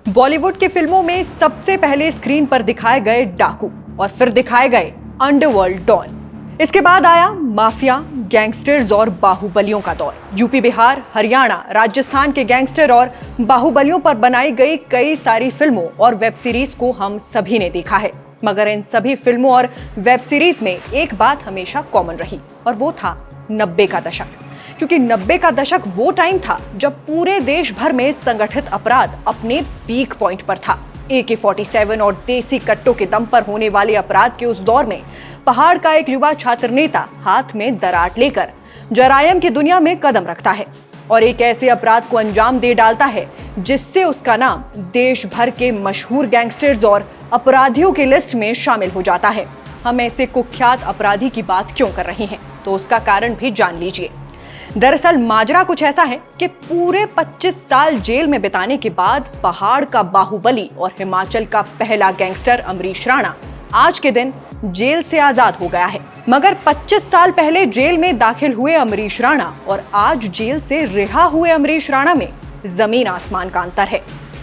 बॉलीवुड की फिल्मों में सबसे पहले स्क्रीन पर दिखाए गए डाकू और फिर दिखाए गए अंडरवर्ल्ड डॉन। इसके बाद आया माफिया, गैंगस्टर्स और बाहुबलियों का दौर। यूपी, बिहार, हरियाणा, राजस्थान के गैंगस्टर और बाहुबलियों पर बनाई गई कई सारी फिल्मों और वेब सीरीज को हम सभी ने देखा है। मगर इन सभी फिल्मों और वेब सीरीज में एक बात हमेशा कॉमन रही और वो था 90 का दशक। क्योंकि 90 का दशक वो टाइम था जब पूरे देश भर में संगठित अपराध अपने पीक पॉइंट पर था। AK-47 और देसी कट्टों के दम पर होने वाले अपराध के उस दौर में पहाड़ का एक युवा छात्र नेता हाथ में दराट लेकर जरायम की दुनिया में कदम रखता है और एक ऐसे अपराध को अंजाम दे डालता है जिससे उसका नाम देश भर के मशहूर गैंगस्टर्स और अपराधियों की लिस्ट में शामिल हो जाता है। हम ऐसे कुख्यात अपराधी की बात क्यों कर रहे हैं, तो उसका कारण भी जान लीजिए। दरअसल माजरा कुछ ऐसा है कि पूरे 25 साल जेल में बिताने के बाद पहाड़ का बाहुबली और हिमाचल का पहला गैंगस्टर अमरीश राणा आज के दिन जेल से आजाद हो गया है। मगर 25 साल पहले जेल में दाखिल हुए अमरीश राणा और आज जेल से रिहा हुए अमरीश राणा में जमीन आसमान का अंतर है।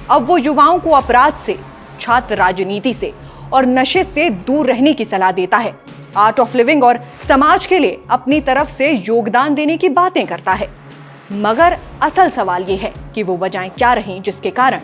अब वो युवाओं को अपराध से, छात्र राजनीति से और नशे से दूर रहने की सलाह देता है। आर्ट ऑफ लिविंग और समाज के लिए अपनी तरफ से योगदान देने की बातें करता है। मगर असल सवाल ये है कि वो वजहें क्या रहीं जिसके कारण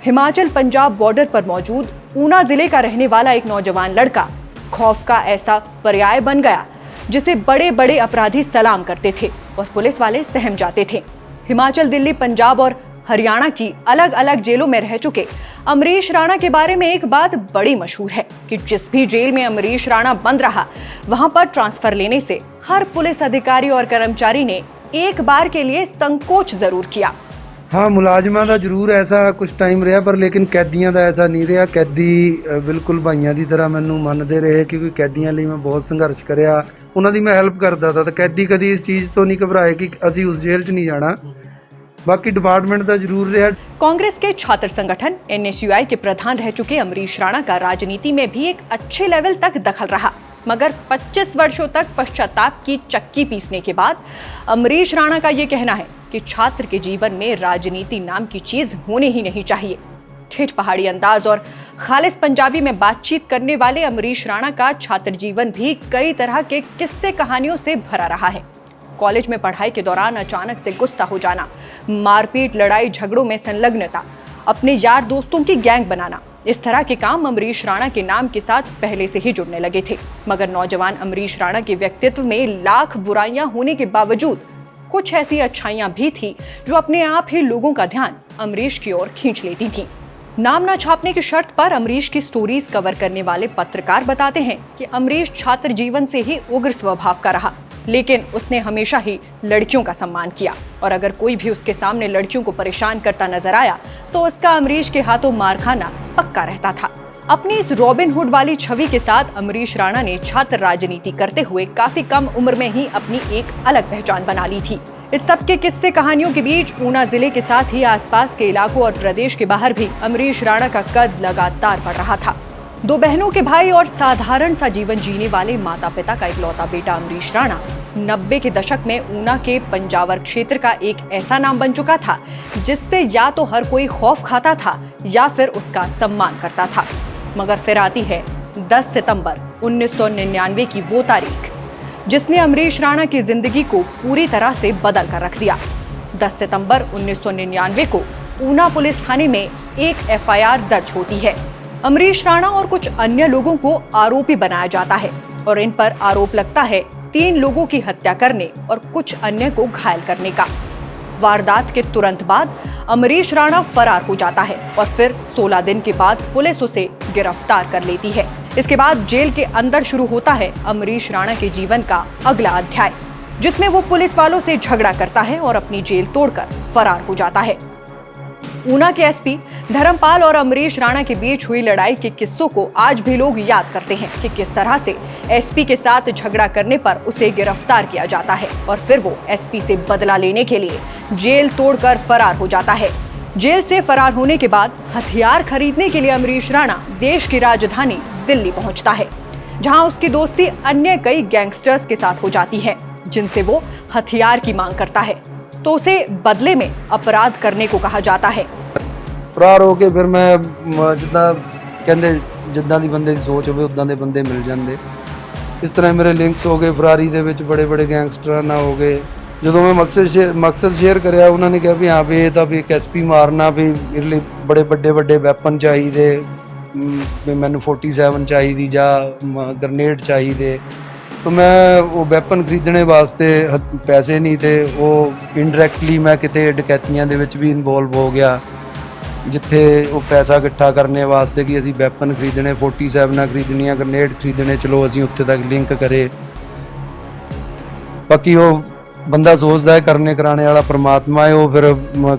हिमाचल पंजाब बॉर्डर पर मौजूद ऊना जिले का रहने वाला एक नौजवान लड़का खौफ का ऐसा पर्याय बन गया जिसे बड़े बड़े अपराधी सलाम करते थे और पुलिस वाले सहम जाते थे। हिमाचल, दिल्ली, पंजाब और हरियाणा की अलग अलग जेलों में रह चुके अमरीश राणा के बारे में एक बात बड़ी मशहूर है कि जिस भी जेल में अमरीश राणा बंद रहा, वहां पर ट्रांसफर लेने से हर पुलिस अधिकारी और कर्मचारी ने एक बार के लिए संकोच जरूर किया। हाँ, मुलाजमान ਦਾ ਜ਼ਰੂਰ ਐਸਾ ਕੁਝ ਟਾਈਮ ਰਿਹਾ, ਪਰ ਲੇਕਿਨ ਕੈਦੀਆਂ ਦਾ ਐਸਾ ਨਹੀਂ ਰਿਹਾ। ਕੈਦੀ ਬਿਲਕੁਲ ਭਾਈਆਂ ਦੀ ਤਰ੍ਹਾਂ ਮੈਨੂੰ ਮੰਨਦੇ ਰਹੇ ਕਿਉਂਕਿ ਕੈਦੀਆਂ ਲਈ ਮੈਂ ਬਹੁਤ ਸੰਘਰਸ਼ ਕਰਿਆ, ਉਹਨਾਂ ਦੀ ਮੈਂ ਹੈਲਪ ਕਰਦਾ था। ਤਾਂ ਕੈਦੀ ਕਦੀ ਇਸ ਚੀਜ਼ ਤੋਂ ਨਹੀਂ ਘਬਰਾਏ ਕਿ ਅਸੀਂ ਉਸ ਜੇਲ੍ਹ 'ਚ नहीं जाना। बाकी डिपार्टमेंट का जरूर रहा। कांग्रेस के छात्र संगठन NSUI के प्रधान रह चुके अमरीश राणा का राजनीति में भी एक अच्छे लेवल तक दखल रहा। मगर 25 वर्षों तक पश्चाताप की चक्की पीसने के बाद अमरीश राणा का ये कहना है कि छात्र के जीवन में राजनीति नाम की चीज होनी ही नहीं चाहिए। ठेठ पहाड़ी अंदाज और खालिस पंजाबी में बातचीत करने वाले अमरीश राणा का छात्र जीवन भी कई तरह के किस्से कहानियों से भरा रहा है। कॉलेज में पढ़ाई के दौरान अचानक से गुस्सा हो जाना, मारपीट, लड़ाई झगड़ों में संलग्नता, अपने यार दोस्तों की गैंग बनाना, इस तरह के काम अमरीश राणा के नाम के साथ पहले से ही जुड़ने लगे थे। मगर नौजवान अमरीश राणा के व्यक्तित्व में लाख बुराइयां होने के बावजूद कुछ ऐसी अच्छाइयां भी थी जो अपने आप ही लोगों का ध्यान अमरीश की ओर खींच लेती थी। नाम न छापने की शर्त पर अमरीश की स्टोरीज कवर करने वाले पत्रकार बताते हैं कि अमरीश छात्र जीवन से ही उग्र स्वभाव का रहा, लेकिन उसने हमेशा ही लड़कियों का सम्मान किया और अगर कोई भी उसके सामने लड़कियों को परेशान करता नजर आया तो उसका अमरीश के हाथों मार खाना पक्का रहता था। अपनी इस रॉबिन हुड वाली छवि के साथ अमरीश राणा ने छात्र राजनीति करते हुए काफी कम उम्र में ही अपनी एक अलग पहचान बना ली थी। इस सब के किस्से कहानियों के बीच ऊना जिले के साथ ही आसपास के इलाकों और प्रदेश के बाहर भी अमरीश राणा का कद लगातार बढ़ रहा था। दो बहनों के भाई और साधारण सा जीवन जीने वाले माता पिता का इकलौता बेटा अमरीश राणा 90 के दशक में ऊना के पंजावर क्षेत्र का एक ऐसा नाम बन चुका था जिससे या तो हर कोई खौफ खाता था या फिर उसका सम्मान करता था। मगर फिर आती है 10 सितंबर 1999 की वो तारीख जिसने अमरीश राणा की जिंदगी को पूरी तरह से बदल कर रख दिया। 10 सितंबर 1999 को ऊना पुलिस थाने में एक FIR दर्ज होती है। अमरीश राणा और कुछ अन्य लोगों को आरोपी बनाया जाता है और इन पर आरोप लगता है 3 लोगों की हत्या करने और कुछ अन्य को घायल करने का। वारदात के तुरंत बाद अमरीश राणा फरार हो जाता है और फिर 16 दिन के बाद पुलिस उसे गिरफ्तार कर लेती है। इसके बाद जेल के अंदर शुरू होता है अमरीश राणा के जीवन का अगला अध्याय, जिसमें वो पुलिस वालों से झगड़ा करता है और अपनी जेल तोड़कर फरार हो जाता है। ऊना के SP धर्मपाल और अमरीश राणा के बीच हुई लड़ाई के किस्सों को आज भी लोग याद करते हैं कि किस तरह से SP के साथ झगड़ा करने पर उसे गिरफ्तार किया जाता है और फिर वो SP से बदला लेने के लिए जेल तोड़कर फरार हो जाता है। जेल से फरार होने के बाद हथियार खरीदने के लिए अमरीश राणा देश की राजधानी दिल्ली पहुंचता है, जहां उसकी दोस्ती अन्य कई गैंगस्टर्स के साथ हो जाती है जिनसे वो हथियार की मांग करता है, तो उसे बदले में अपराध करने को कहा जाता है। ਫਰਾਰ ਹੋ ਕੇ ਫਿਰ ਮੈਂ ਜਿੱਦਾਂ ਕਹਿੰਦੇ ਜਿੱਦਾਂ ਦੀ ਬੰਦੇ ਦੀ ਸੋਚ ਹੋਵੇ ਉੱਦਾਂ ਦੇ ਬੰਦੇ ਮਿਲ ਜਾਂਦੇ। ਇਸ ਤਰ੍ਹਾਂ ਮੇਰੇ ਲਿੰਕਸ ਹੋ ਗਏ ਫਰਾਰੀ ਦੇ ਵਿੱਚ ਬੜੇ ਬੜੇ ਗੈਂਗਸਟਰਾਂ ਨਾਲ ਹੋ ਗਏ। ਜਦੋਂ ਮੈਂ ਮਕਸਦ ਸ਼ੇਅਰ ਕਰਿਆ ਉਹਨਾਂ ਨੇ ਕਿਹਾ ਵੀ ਹਾਂ ਵੀ ਇਹ ਤਾਂ ਵੀ ਇੱਕ ਐਸਪੀ ਮਾਰਨਾ ਵੀ ਮੇਰੇ ਲਈ ਬੜੇ ਵੱਡੇ ਵੈਪਨ ਚਾਹੀਦੇ, ਵੀ ਮੈਨੂੰ 47 ਚਾਹੀਦੀ ਜਾਂ ਗ੍ਰਨੇਡ ਚਾਹੀਦੇ। तो मैं वो वैपन खरीदने वास्ते पैसे नहीं थे, वो इनडायरैक्टली मैं किते डकैतियां दे विच भी इनवॉल्व हो गया, जिथे वो पैसा इकट्ठा करने वास्ते कि असी वैपन खरीदने 47 खरीदनियां ग्रनेड खरीदने, चलो असी उत्थे तक लिंक करे। बाकी वो बंदा सोचता है करने कराने वाला परमात्मा है, वो फिर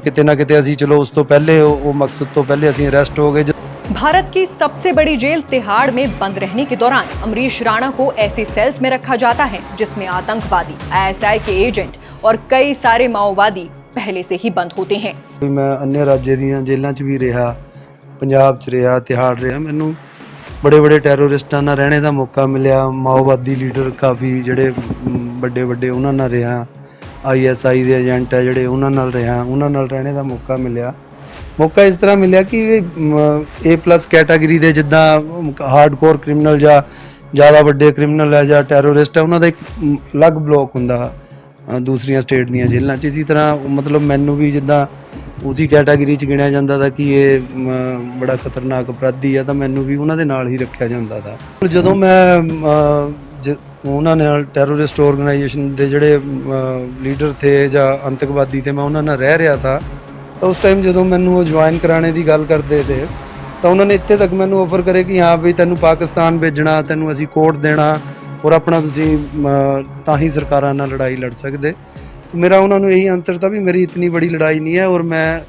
किते ना किते असी चलो उस तो पहले वो मकसद तो पहले असी अरेस्ट हो गए। भारत की सबसे बड़ी जेल तिहाड़ में बंद रहने के दौरान अमरीश राणा को ऐसे सेल्स में रखा जाता है जिसमें आतंकवादी, आईएसआई के एजेंट और कई सारे माओवादी पहले से ही बंद होते हैं। मैं अन्य राज्य ਦੀਆਂ ਜੇਲ੍ਹਾਂ 'ਚ ਵੀ ਰਿਹਾ, ਪੰਜਾਬ 'ਚ ਰਿਹਾ, ਤਿਹਾੜ ਰਿਹਾ। ਮੈਨੂੰ ਬੜੇ ਟੈਰਰਿਸਟਾਂ ਨਾਲ ਰਹਿਣੇ ਦਾ ਮੌਕਾ ਮਿਲਿਆ, ਮਾਓਵਾਦੀ ਲੀਡਰ ਕਾਫੀ ਜਿਹੜੇ ਵੱਡੇ ਉਹਨਾਂ ਨਾਲ ਰਿਹਾ, ਆਈਐਸਆਈ ਦੇ ਏਜੰਟ ਹੈ ਜਿਹੜੇ ਉਹਨਾਂ ਨਾਲ ਰਿਹਾ, ਉਹਨਾਂ ਨਾਲ ਰਹਿਣੇ ਦਾ ਮੌਕਾ ਮਿਲਿਆ। ਮੌਕਾ ਇਸ ਤਰ੍ਹਾਂ ਮਿਲਿਆ ਕਿ A+ ਕੈਟਾਗਰੀ ਦੇ ਜਿੱਦਾਂ ਹਾਰਡਕੋਰ ਕ੍ਰਿਮੀਨਲ ਜਾਂ ਜ਼ਿਆਦਾ ਵੱਡੇ ਕ੍ਰਿਮੀਨਲ ਹੈ ਜਾਂ ਟੈਰਰਿਸਟ ਹੈ, ਉਹਨਾਂ ਦਾ ਇੱਕ ਅਲੱਗ ਬਲੋਕ ਹੁੰਦਾ ਦੂਸਰੀਆਂ ਸਟੇਟ ਦੀਆਂ ਜੇਲ੍ਹਾਂ 'ਚ। ਇਸੇ ਤਰ੍ਹਾਂ ਮਤਲਬ ਮੈਨੂੰ ਵੀ ਜਿੱਦਾਂ ਉਸੇ ਕੈਟਾਗਰੀ 'ਚ ਗਿਣਿਆ ਜਾਂਦਾ ਤਾ ਕਿ ਇਹ ਬੜਾ ਖਤਰਨਾਕ ਅਪਰਾਧੀ ਆ, ਤਾਂ ਮੈਨੂੰ ਵੀ ਉਹਨਾਂ ਦੇ ਨਾਲ ਹੀ ਰੱਖਿਆ ਜਾਂਦਾ ਤਾ। ਜਦੋਂ ਮੈਂ ਉਹਨਾਂ ਨਾਲ ਟੈਰਰਿਸਟ ਆਰਗੇਨਾਈਜੇਸ਼ਨ ਦੇ ਜਿਹੜੇ ਲੀਡਰ ਥੇ ਜਾਂ ਆਤੰਕਵਾਦੀ थे, ਮੈਂ ਉਹਨਾਂ ਨਾਲ ਰਹਿ ਰਿਹਾ ਤਾ। ਤਾਂ ਉਸ ਟਾਈਮ ਜਦੋਂ ਮੈਨੂੰ ਉਹ ਜੁਆਇਨ ਕਰਾਣੇ ਦੀ ਗੱਲ ਕਰਦੇ ਤੇ ਤਾਂ ਉਹਨਾਂ ਨੇ ਇੱਥੇ ਤੱਕ ਮੈਨੂੰ ਆਫਰ ਕਰੇ ਕਿ ਹਾਂ ਵੀ ਤੈਨੂੰ ਪਾਕਿਸਤਾਨ ਭੇਜਣਾ, ਤੈਨੂੰ ਅਸੀਂ ਕੋਰਟ ਦੇਣਾ ਔਰ ਆਪਣਾ ਤੁਸੀਂ ਤਾਂ ਹੀ ਸਰਕਾਰਾਂ ਨਾਲ ਲੜਾਈ ਲੜ ਸਕਦੇ। ਤਾਂ ਮੇਰਾ ਉਹਨਾਂ ਨੂੰ ਇਹੀ ਆਨਸਰ था ਵੀ ਮੇਰੀ ਇਤਨੀ ਬੜੀ ਲੜਾਈ ਨਹੀਂ ਹੈ ਔਰ ਮੈਂ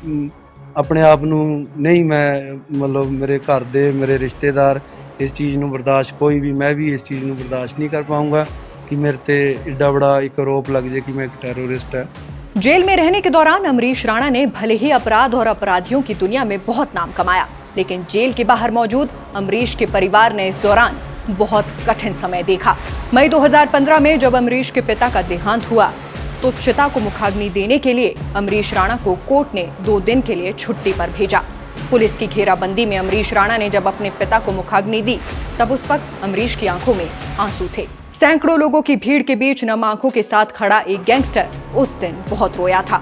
ਆਪਣੇ ਆਪ ਨੂੰ ਨਹੀਂ, ਮੈਂ ਮਤਲਬ ਮੇਰੇ ਘਰ ਦੇ ਮੇਰੇ ਰਿਸ਼ਤੇਦਾਰ ਇਸ ਚੀਜ਼ ਨੂੰ ਬਰਦਾਸ਼ਤ, ਕੋਈ ਵੀ ਮੈਂ ਵੀ ਇਸ ਚੀਜ਼ ਨੂੰ ਬਰਦਾਸ਼ਤ नहीं कर पाऊँगा कि मेरे ते एड्डा बड़ा एक आरोप लग जाए कि मैं एक टेररिस्ट है। जेल में रहने के दौरान अमरीश राणा ने भले ही अपराध और अपराधियों की दुनिया में बहुत नाम कमाया, लेकिन जेल के बाहर मौजूद अमरीश के परिवार ने इस दौरान बहुत कठिन समय देखा। मई 2015 में जब अमरीश के पिता का देहांत हुआ तो चिता को मुखाग्नि देने के लिए अमरीश राणा को कोर्ट ने 2 दिन के लिए छुट्टी पर भेजा। पुलिस की घेराबंदी में अमरीश राणा ने जब अपने पिता को मुखाग्नि दी तब उस वक्त अमरीश की आंखों में आंसू थे। सैकड़ों लोगों की भीड़ के बीच नम आंखों के साथ खड़ा एक गैंगस्टर उस दिन बहुत रोया था।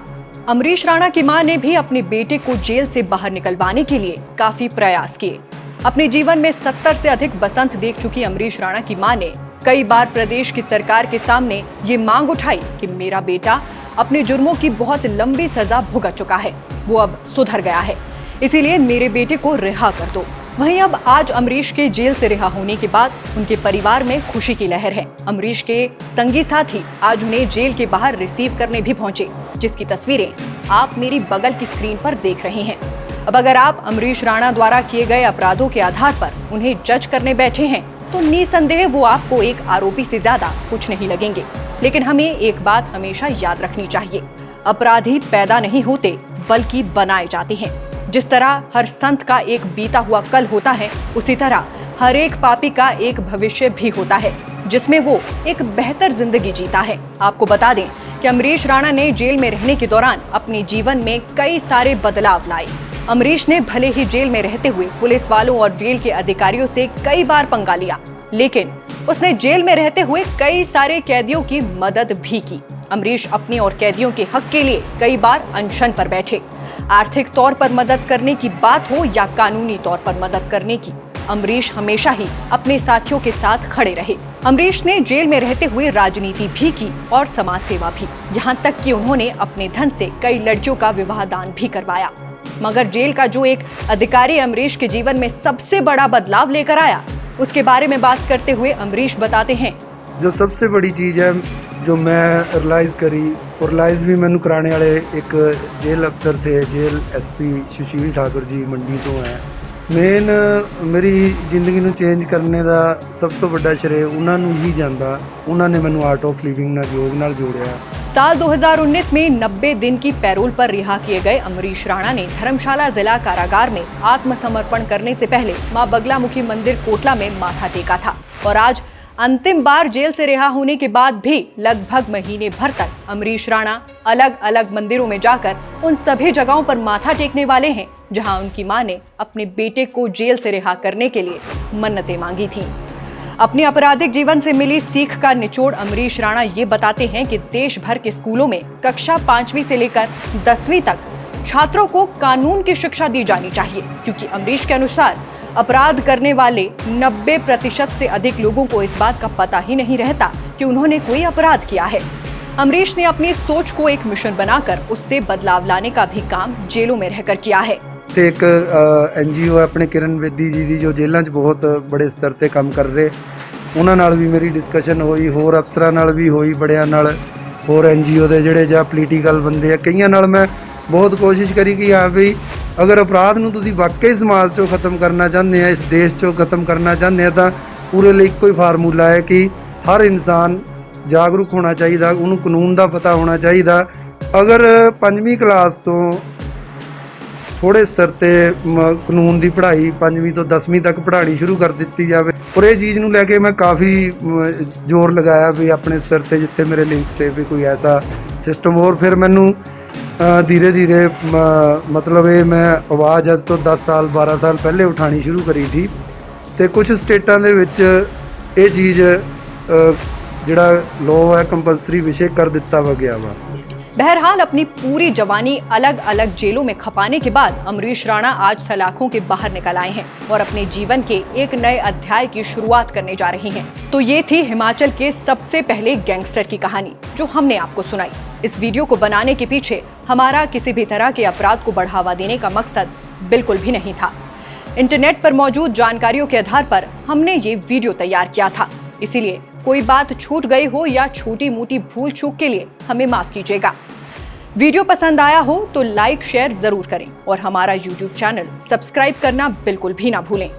अमरीश राणा की मां ने भी अपने बेटे को जेल से बाहर निकलवाने के लिए काफी प्रयास किए। अपने जीवन में 70 से अधिक बसंत देख चुकी अमरीश राणा की मां ने कई बार प्रदेश की सरकार के सामने ये मांग उठाई कि मेरा बेटा अपने जुर्मों की बहुत लंबी सजा भुगत चुका है, वो अब सुधर गया है, इसीलिए मेरे बेटे को रिहा कर दो। वहीं अब आज अमरीश के जेल से रिहा होने के बाद उनके परिवार में खुशी की लहर है। अमरीश के संगी साथी आज उन्हें जेल के बाहर रिसीव करने भी पहुंचे, जिसकी तस्वीरें आप मेरी बगल की स्क्रीन पर देख रहे हैं। अब अगर आप अमरीश राणा द्वारा किए गए अपराधों के आधार पर उन्हें जज करने बैठे हैं तो निसंदेह वो आपको एक आरोपी से ज्यादा कुछ नहीं लगेंगे। लेकिन हमें एक बात हमेशा याद रखनी चाहिए, अपराधी पैदा नहीं होते बल्कि बनाए जाते हैं। जिस तरह हर संत का एक बीता हुआ कल होता है, उसी तरह हर एक पापी का एक भविष्य भी होता है जिसमें वो एक बेहतर जिंदगी जीता है। आपको बता दें कि अमरीश राणा ने जेल में रहने के दौरान अपने जीवन में कई सारे बदलाव लाए। अमरीश ने भले ही जेल में रहते हुए पुलिस वालों और जेल के अधिकारियों से कई बार पंगा लिया, लेकिन उसने जेल में रहते हुए कई सारे कैदियों की मदद भी की। अमरीश अपने और कैदियों के हक के लिए कई बार अनशन पर बैठे। आर्थिक तौर पर मदद करने की बात हो या कानूनी तौर पर मदद करने की, अमरीश हमेशा ही अपने साथियों के साथ खड़े रहे। अमरीश ने जेल में रहते हुए राजनीति भी की और समाज सेवा भी, यहाँ तक कि उन्होंने अपने धन से कई लड़कियों का विवाह दान भी करवाया। मगर जेल का जो एक अधिकारी अमरीश के जीवन में सबसे बड़ा बदलाव लेकर आया, उसके बारे में बात करते हुए अमरीश बताते हैं, जो सबसे बड़ी चीज़ है जो मैं रियलाइज़ करी और रियलाइज़ भी मैंने कराने वाले एक जेल अफसर थे, जेल एसपी सुशील ठाकुर जी मंडी तो है। मेन मेरी जिंदगी ਨੂੰ ਚੇਂਜ ਕਰਨੇ ਦਾ ਸਭ ਤੋਂ ਵੱਡਾ ਸ਼੍ਰੇਅ ਉਹਨਾਂ ਨੂੰ ਹੀ ਜਾਂਦਾ। ਉਹਨਾਂ ਨੇ ਮੈਨੂੰ ਆर्ट ऑफ लिविंग ਨਾਲ योग ਨਾਲ जोड़िया। साल 2019 में 90 दिन की पैरोल पर रिहा किए गए अमरीश राणा ने धर्मशाला जिला कारागार में आत्मसमर्पण करने से पहले मां बगलामुखी मंदिर कोटला में माथा टेका था और आज अंतिम बार जेल से रिहा होने के बाद भी लगभग महीने भर तक अमरीश राणा अलग अलग मंदिरों में जाकर उन सभी जगहों पर माथा टेकने वाले हैं जहां उनकी मां ने अपने बेटे को जेल से रिहा करने के लिए मन्नतें मांगी थीं। अपने आपराधिक जीवन से मिली सीख का निचोड़ अमरीश राणा ये बताते हैं कि देश भर के स्कूलों में कक्षा 5वीं से लेकर 10वीं तक छात्रों को कानून की शिक्षा दी जानी चाहिए, क्योंकि अमरीश के अनुसार अपराध करने वाले 90% से अधिक लोगों को इस बात का पता ही नहीं रहता कि उन्होंने कोई अपराध किया है। अमरीश ने अपनी सोच को एक मिशन बनाकर उससे बदलाव लाने का भी काम जेलों में रहकर किया है। एक NGO है अपने किरण बेदी जी दी जो जेलों 'ਚ बहुत बड़े स्तर ਤੇ ਕੰਮ ਕਰ ਰਹੇ, ਉਹਨਾਂ ਨਾਲ ਵੀ ਮੇਰੀ ਡਿਸਕਸ਼ਨ ਹੋਈ, ਹੋਰ ਅਫਸਰਾਂ ਨਾਲ ਵੀ ਹੋਈ, ਬੜਿਆਂ ਨਾਲ, ਹੋਰ NGO ਦੇ ਜਿਹੜੇ ਜਾਂ ਪੋਲੀਟੀਕਲ ਬੰਦੇ ਆ, ਕਈਆਂ ਨਾਲ ਮੈਂ ਬਹੁਤ ਕੋਸ਼ਿਸ਼ ਕਰੀ ਕਿ ਹਾਂ ਵੀ ਅਗਰ ਅਪਰਾਧ ਨੂੰ ਤੁਸੀਂ ਵਾਕਈ ਸਮਾਜ 'ਚੋਂ ਖਤਮ ਕਰਨਾ ਚਾਹੁੰਦੇ ਆ, ਇਸ ਦੇਸ਼ 'ਚੋਂ ਖਤਮ ਕਰਨਾ ਚਾਹੁੰਦੇ ਆ ਤਾਂ ਪੂਰੇ ਲਈ ਇੱਕੋ ਹੀ ਫਾਰਮੂਲਾ ਹੈ ਕਿ ਹਰ ਇਨਸਾਨ ਜਾਗਰੂਕ ਹੋਣਾ ਚਾਹੀਦਾ, ਉਹਨੂੰ ਕਾਨੂੰਨ ਦਾ ਪਤਾ ਹੋਣਾ ਚਾਹੀਦਾ। ਅਗਰ 5ਵੀਂ ਕਲਾਸ ਤੋਂ ਥੋੜੇ ਸਤਰ ਤੇ ਕਾਨੂੰਨ ਦੀ ਪੜ੍ਹਾਈ 5ਵੀਂ ਤੋਂ 10ਵੀਂ ਤੱਕ ਪੜ੍ਹਾਣੀ ਸ਼ੁਰੂ ਕਰ ਦਿੱਤੀ ਜਾਵੇ। ਔਰ ਇਹ ਚੀਜ਼ ਨੂੰ ਲੈ ਕੇ ਮੈਂ ਕਾਫੀ ਜ਼ੋਰ ਲਗਾਇਆ ਵੀ ਆਪਣੇ ਸਤਰ ਤੇ ਜਿੱਥੇ ਮੇਰੇ ਲਿੰਕਸ ਤੇ ਵੀ ਕੋਈ ਐਸਾ ਸਿਸਟਮ ਹੋਰ ਫਿਰ ਮੈਨੂੰ धीरे धीरे मतलब ये मैं आवाज़ अज तो 10 साल 12 साल पहले उठानी शुरू करी थी तो कुछ स्टेटां दे विच ये चीज़ जिहड़ा लॉ है कंपलसरी विषय कर दिता गया वा। बहरहाल अपनी पूरी जवानी अलग अलग जेलों में खपाने के बाद अमरीश राणा आज सलाखों के बाहर निकल आए हैं और अपने जीवन के एक नए अध्याय की शुरुआत करने जा रहे हैं। तो ये थी हिमाचल के सबसे पहले गैंगस्टर की कहानी जो हमने आपको सुनाई। इस वीडियो को बनाने के पीछे हमारा किसी भी तरह के अपराध को बढ़ावा देने का मकसद बिल्कुल भी नहीं था। इंटरनेट पर मौजूद जानकारियों के आधार पर हमने ये वीडियो तैयार किया था, इसीलिए कोई बात छूट गई हो या छोटी मोटी भूल चूक के लिए हमें माफ कीजिएगा। वीडियो पसंद आया हो तो लाइक शेयर जरूर करें और हमारा YouTube चैनल सब्सक्राइब करना बिल्कुल भी ना भूलें।